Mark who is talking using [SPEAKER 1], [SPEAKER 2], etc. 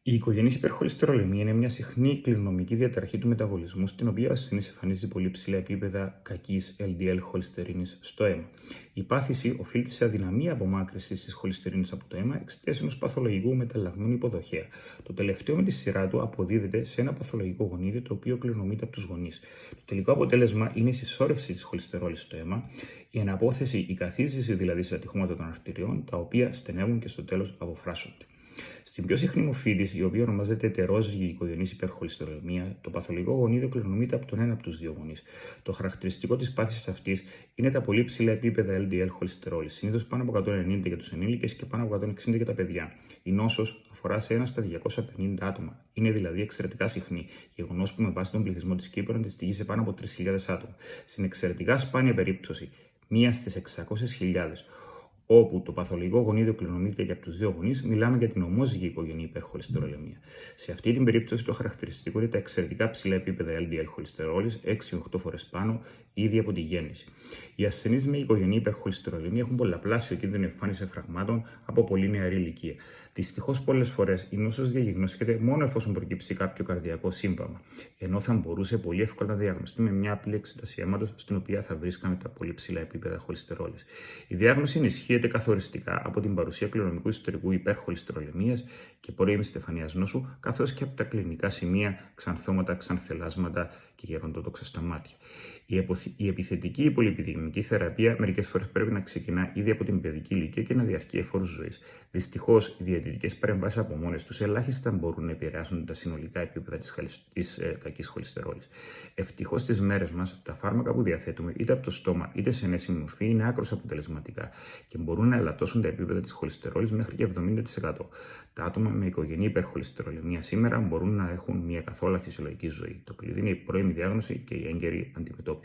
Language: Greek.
[SPEAKER 1] Η οικογενής υπερχολυστερολεμία είναι μια συχνή κληρονομική διαταραχή του μεταβολισμού, στην οποία ο ασθενής εμφανίζει πολύ ψηλά επίπεδα κακής LDL χολυστερίνης στο αίμα. Η πάθηση οφείλεται σε αδυναμία απομάκρυνσης της χολυστερίνης από το αίμα εξαιτίας ενός παθολογικού μεταλλαγμένου υποδοχέα. Το τελευταίο με τη σειρά του αποδίδεται σε ένα παθολογικό γονίδιο, το οποίο κληρονομείται από τους γονείς. Το τελικό αποτέλεσμα είναι η συσσόρευση της χολυστερόλης στο αίμα, η αναπόθεση, η καθίζηση δηλαδή στα τυχώματα των αρτηριών, τα οποία στενεύουν και στο τέλος αποφράσσονται. Στην πιο συχνή μορφή της, η οποία ονομάζεται ετερόζυγη οικογενής υπερχολυστερολεμία, το παθολογικό γονίδιο κληρονομείται από τον ένα από τους δύο γονείς. Το χαρακτηριστικό της πάθησης αυτής είναι τα πολύ ψηλά επίπεδα LDL χολυστερόλης, συνήθως πάνω από 190 για τους ενήλικες και πάνω από 160 για τα παιδιά. Η νόσος αφορά σε 1 στα 250 άτομα. Είναι δηλαδή εξαιρετικά συχνή, γεγονός που με βάση τον πληθυσμό της Κύπρου αντιστοιχεί σε πάνω από 3.000 άτομα. Στην εξαιρετικά σπάνια περίπτωση, 1 στις 600.000, όπου το παθολογικό γονίδιο κληρονομείται και από τους δύο γονείς, μιλάμε για την ομόζυγη οικογενή υπερχολυστερολεμία. Σε αυτή την περίπτωση, το χαρακτηριστικό είναι τα εξαιρετικά ψηλά επίπεδα LDL χολυστερόλης, 6-8 φορές πάνω, ήδη από τη γέννηση. Οι ασθενείς με οικογενή υπερχολυστερολεμία έχουν πολλαπλάσιο κίνδυνο εμφάνισης φραγμάτων από πολύ νεαρή ηλικία. Δυστυχώς, πολλές φορές η νόσος διαγνωστικείται μόνο εφόσον προκύψει κάποιο καρδιακό σύμβαμα, ενώ θα μπορούσε πολύ εύκολα να διαγνωστεί με μια απλή εξέταση αίματος, στην οποία θα βρίσκαμε τα πολύ ψηλά επίπεδα χολυστερόλης. Η διάγνωση ενισχύεται καθοριστικά από την παρουσία κληρονομικού ιστορικού υπερχολυστερολεμίας και πρώιμης στεφανίας νόσου, καθώς και από τα κλινικά σημεία ξανθώματα, ξανθελάσματα και γεροντότοξα στα μάτια. Η επιθετική υπολιπιδημική θεραπεία μερικές φορές πρέπει να ξεκινά ήδη από την παιδική ηλικία και να διαρκεί εφόρους ζωής. Δυστυχώς, οι διαιτητικές παρεμβάσεις από μόνες τους ελάχιστα μπορούν να επηρεάσουν τα συνολικά επίπεδα της κακής χολυστερόλης. Ευτυχώς, στις μέρες μας, τα φάρμακα που διαθέτουμε, είτε από το στόμα είτε σε ενέσιμη μορφή, είναι άκρως αποτελεσματικά και μπορούν να ελαττώσουν τα επίπεδα της χολυστερόλης μέχρι και 70%. Τα άτομα με οικογενή υπερχολυστερολεμία σήμερα μπορούν να έχουν μια καθόλου φυσιολογική ζωή. Το κλειδί είναι η πρώιμη διάγνωση και η έγκαιρη αντιμετώπιση.